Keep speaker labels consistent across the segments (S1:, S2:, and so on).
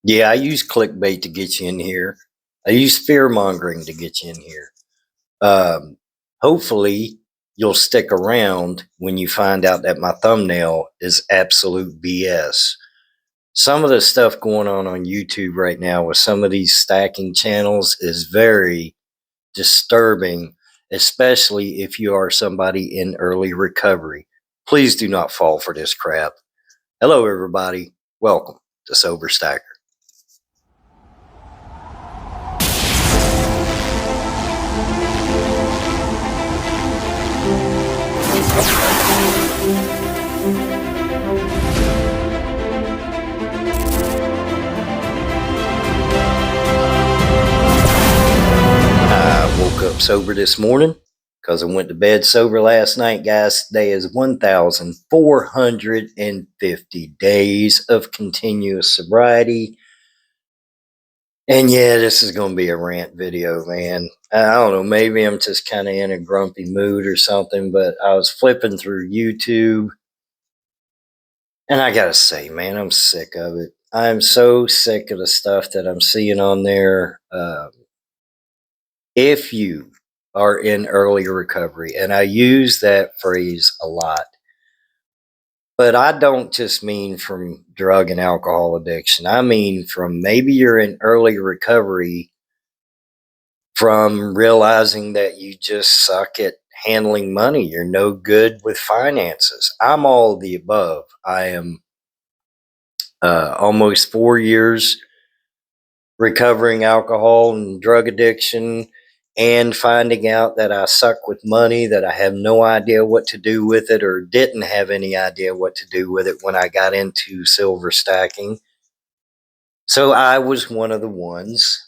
S1: Yeah, I use clickbait to get you in here. I use fear-mongering to get you in here. Um, Hopefully, you'll stick around when you find out that my thumbnail is absolute BS. Some of the stuff going on YouTube right now with some of these stacking channels is very disturbing, especially if you are somebody in early recovery. Please do not fall for this crap. Hello, everybody. Welcome to SoberStacker. I woke up sober this morning because I went to bed sober last night, guys. Today is 1,450 days of continuous sobriety. And yeah, this is going to be a rant video, man. I don't know, maybe I'm just kind of in a grumpy mood or something, but I was flipping through YouTube and I got to say, man, I'm sick of it. I'm so sick of the stuff that I'm seeing on there. If you are in early recovery, and I use that phrase a lot, but I don't just mean from drug and alcohol addiction. I mean from maybe you're in early recovery from realizing that you just suck at handling money. You're no good with finances. I'm all of the above. I am almost 4 years recovering alcohol and drug addiction and finding out that I suck with money, that I have no idea what to do with it or didn't have any idea what to do with it when I got into silver stacking. So I was one of the ones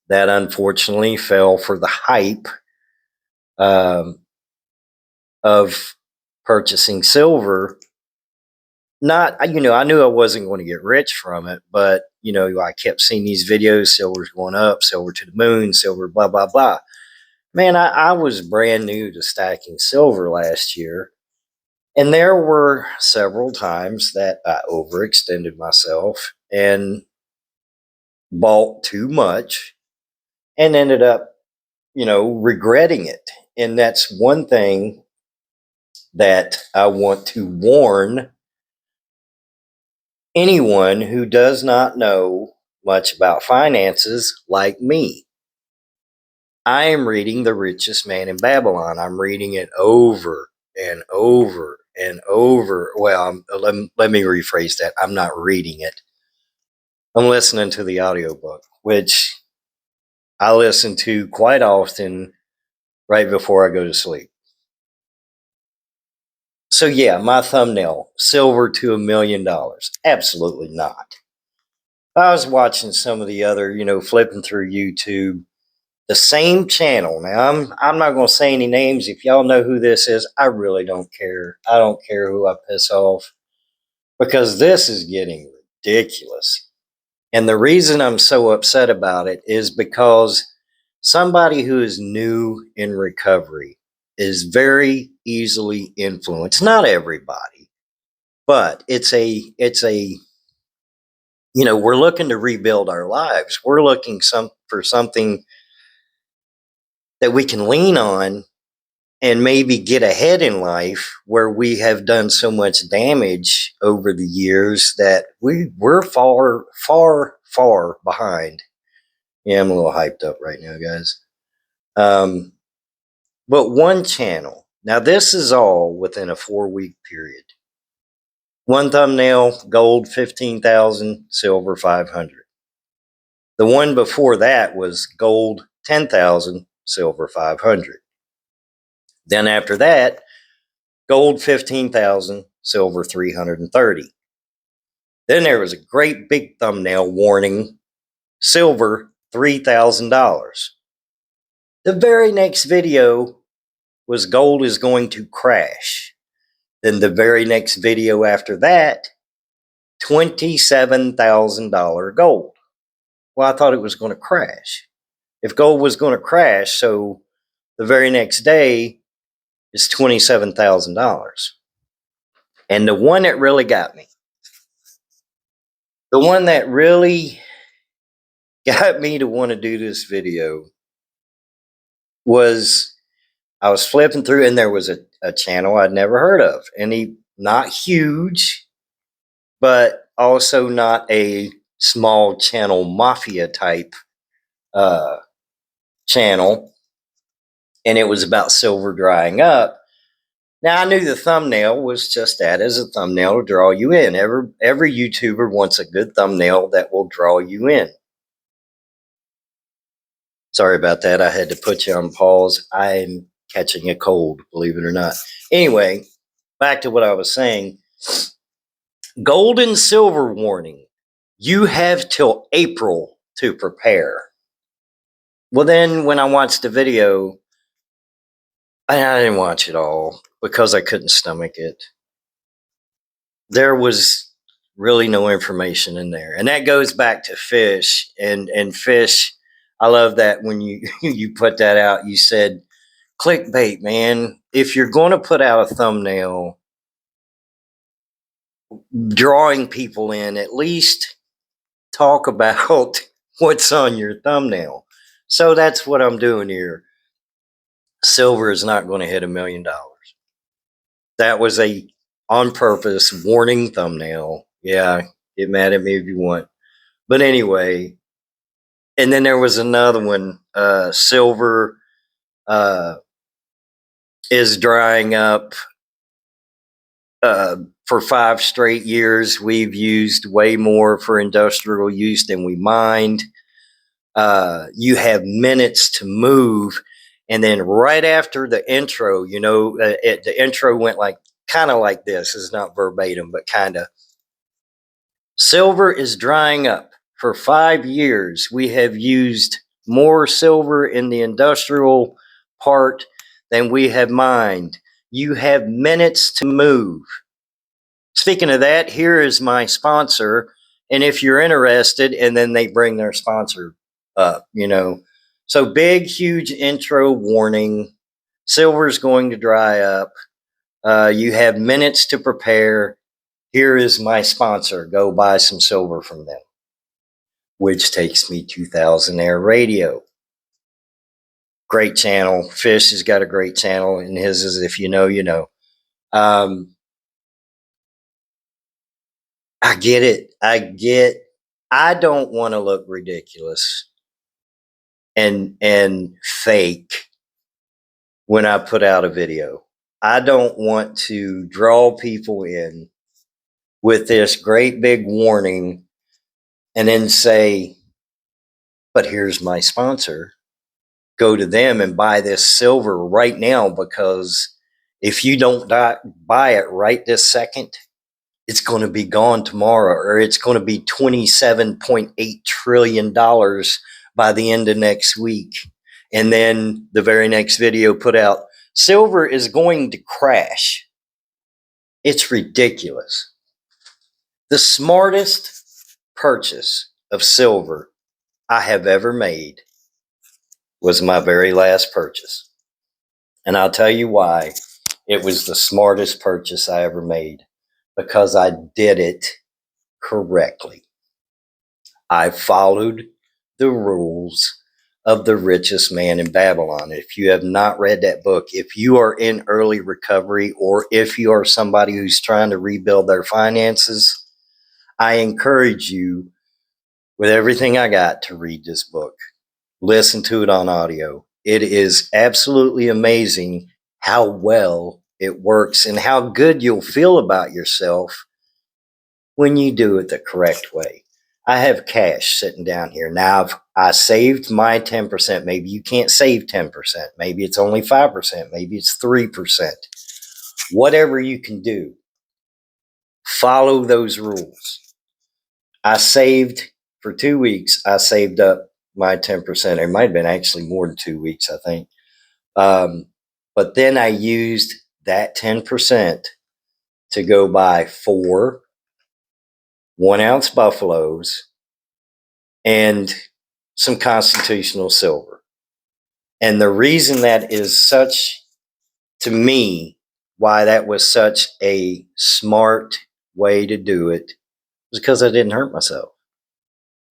S1: that unfortunately fell for the hype um, of purchasing silver. Not, I knew I wasn't going to get rich from it, but, I kept seeing these videos, silver's going up, silver to the moon, silver, blah, blah, blah. Man, I was brand new to stacking silver last year. And there were several times that I overextended myself and bought too much and ended up, regretting it. And that's one thing that I want to warn anyone who does not know much about finances like me. I am reading The Richest Man in Babylon. I'm reading it over and over and over. Well, let me rephrase that. I'm not reading it. I'm listening to the audiobook, which I listen to quite often right before I go to sleep. So yeah, my thumbnail, silver to $1 million. Absolutely not. I was watching some of the other, flipping through YouTube, the same channel. Now I'm not going to say any names. If y'all know who this is, I really don't care. I don't care who I piss off because this is getting ridiculous. And the reason I'm so upset about it is because somebody who is new in recovery is very easily influenced. Not everybody, but it's a we're looking to rebuild our lives. We're looking for something that we can lean on and maybe get ahead in life where we have done so much damage over the years that we're far behind. Yeah, I'm a little hyped up right now, guys. But one channel. Now this is all within a 4-week period. One thumbnail, gold 15,000, silver 500. The one before that was gold 10,000, silver 500. Then after that, gold 15,000, silver 330. Then there was a great big thumbnail warning, silver $3,000. The very next video was gold is going to crash. Then the very next video after that, $27,000 gold. Well, I thought it was going to crash. If gold was going to crash, so the very next day is $27,000. And the one that really got me, The one that really got me to want to do this video was I was flipping through and there was a channel I'd never heard of. And he, not huge, but also not a small channel mafia type uh, channel. And it was about silver drying up. Now I knew the thumbnail was just that, as a thumbnail to draw you in. Every YouTuber wants a good thumbnail that will draw you in. Sorry about that. I had to put you on pause. I'm catching a cold, believe it or not. Anyway, back to what I was saying. Gold and silver warning. You have till April to prepare. Well, then when I watched the video, I didn't watch it all because I couldn't stomach it. There was really no information in there. And that goes back to fish and fish. I love that when you you put that out, you said clickbait, man. If you're going to put out a thumbnail drawing people in, at least talk about what's on your thumbnail. So that's what I'm doing here. Silver is not going to hit $1 million. That was a on purpose warning thumbnail. Yeah, get mad at me if you want. But anyway, and then there was another one. Silver is drying up. For 5 straight years, we've used way more for industrial use than we mined. You have minutes to move. And then right after the intro, the intro went like kind of like this. It's not verbatim, but kind of. Silver is drying up. For 5 years, we have used more silver in the industrial part than we have mined. You have minutes to move. Speaking of that, here is my sponsor. And if you're interested, and then they bring their sponsor up, So big, huge intro warning. Silver is going to dry up. You have minutes to prepare. Here is my sponsor. Go buy some silver from them. Which takes me to Thousand Air Radio. Great channel. Fish has got a great channel, and his is if you know, you know. I get it. I don't want to look ridiculous and fake when I put out a video. I don't want to draw people in with this great big warning and then say, but here's my sponsor. Go to them and buy this silver right now, because if you don't buy it right this second, it's going to be gone tomorrow, or it's going to be $27.8 trillion by the end of next week. And then the very next video put out, silver is going to crash. It's ridiculous. The smartest purchase of silver I have ever made was my very last purchase. And I'll tell you why it was the smartest purchase I ever made. Because I did it correctly. I followed the rules of The Richest Man in Babylon. If you have not read that book, if you are in early recovery, or if you are somebody who's trying to rebuild their finances, I encourage you with everything I got to read this book. Listen to it on audio. It is absolutely amazing how well it works and how good you'll feel about yourself when you do it the correct way. I have cash sitting down here. Now I saved my 10%. Maybe you can't save 10%. Maybe it's only 5%. Maybe it's 3%. Whatever you can do, follow those rules. I saved for 2 weeks. I saved up my 10%. It might have been actually more than 2 weeks, I think. But then I used that 10% to go buy 4 1-ounce buffaloes and some constitutional silver. And the reason that is such, to me, why that was such a smart way to do it was because I didn't hurt myself.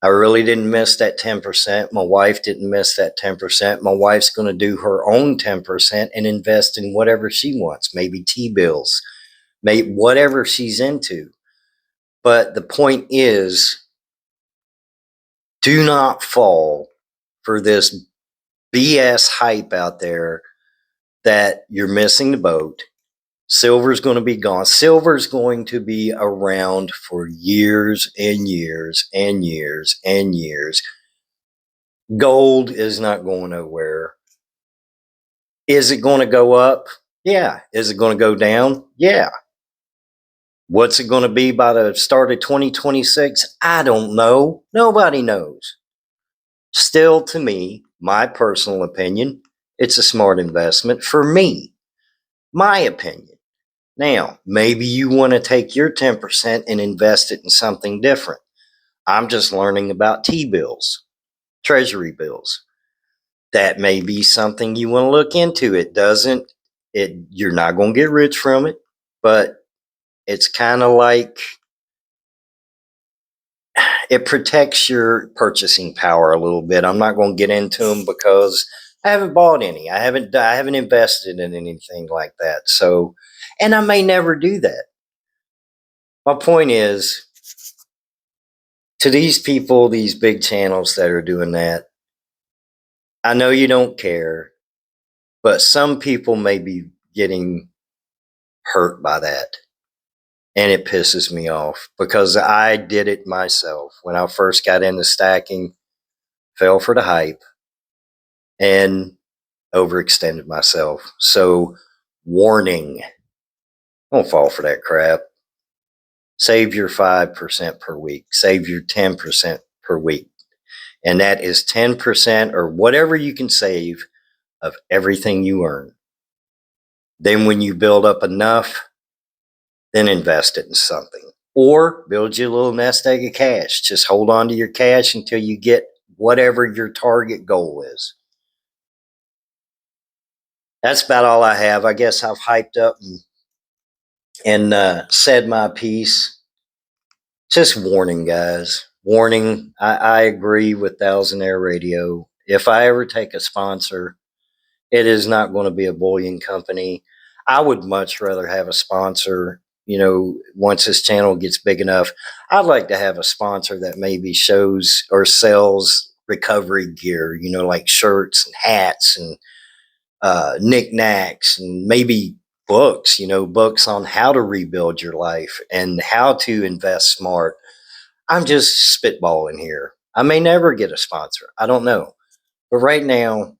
S1: I really didn't miss that 10%. My wife didn't miss that 10%. My wife's going to do her own 10% and invest in whatever she wants, maybe T-bills, maybe whatever she's into. But the point is, do not fall for this BS hype out there that you're missing the boat. Silver's going to be gone. Silver's going to be around for years and years and years and years. Gold is not going nowhere. Is it going to go up? Yeah. Is it going to go down? Yeah. What's it going to be by the start of 2026? I don't know. Nobody knows. Still, to me, my personal opinion, it's a smart investment for me. My opinion. Now, maybe you want to take your 10% and invest it in something different. I'm just learning about T-bills, treasury bills. That may be something you want to look into. You're not going to get rich from it, but it's kind of like it protects your purchasing power a little bit. I'm not going to get into them because I haven't bought any. I haven't invested in anything like that. So, and I may never do that. My point is, to these people, these big channels that are doing that, I know you don't care, but some people may be getting hurt by that. And it pisses me off because I did it myself when I first got into stacking, fell for the hype, and overextended myself. So, warning, don't fall for that crap. Save your 5% per week, save your 10% per week. And that is 10% or whatever you can save of everything you earn. Then when you build up enough, then invest it in something. Or build you a little nest egg of cash. Just hold on to your cash until you get whatever your target goal is. That's about all I have. I guess I've hyped up and said my piece. Just warning, guys. Warning. I agree with Thousand Air Radio. If I ever take a sponsor, it is not going to be a bullion company. I would much rather have a sponsor, once this channel gets big enough. I'd like to have a sponsor that maybe shows or sells recovery gear, like shirts and hats and knickknacks and maybe books, books on how to rebuild your life and how to invest smart. I'm just spitballing here. I may never get a sponsor. I don't know. But right now,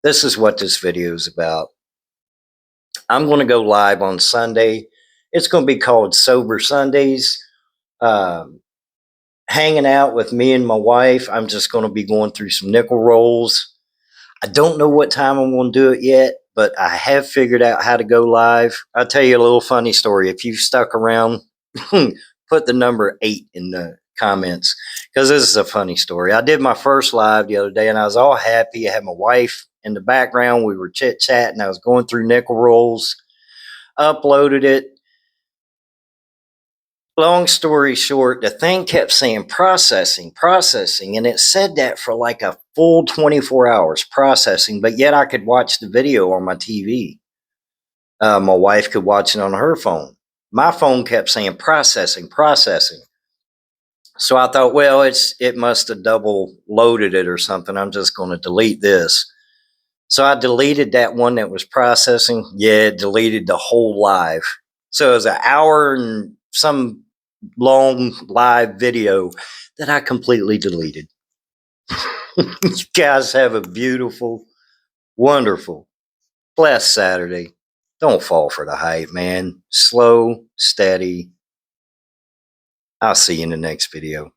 S1: this is what this video is about. I'm going to go live on Sunday. It's going to be called Sober Sundays. Hanging out with me and my wife. I'm just going to be going through some nickel rolls. I don't know what time I'm going to do it yet, but I have figured out how to go live. I'll tell you a little funny story. If you've stuck around, put the number 8 in the comments because this is a funny story. I did my first live the other day and I was all happy. I had my wife in the background. We were chit-chatting. I was going through nickel rolls, uploaded it. Long story short, the thing kept saying processing, and it said that for like a full 24 hours processing, but yet I could watch the video on my TV. My wife could watch it on her phone. My phone kept saying processing. So I thought, well, it must have double loaded it or something. I'm just going to delete this. So I deleted that one that was processing. Yeah, it deleted the whole live. So it was an hour and some long live video that I completely deleted. You guys have a beautiful, wonderful, blessed Saturday. Don't fall for the hype, man. Slow, steady. I'll see you in the next video.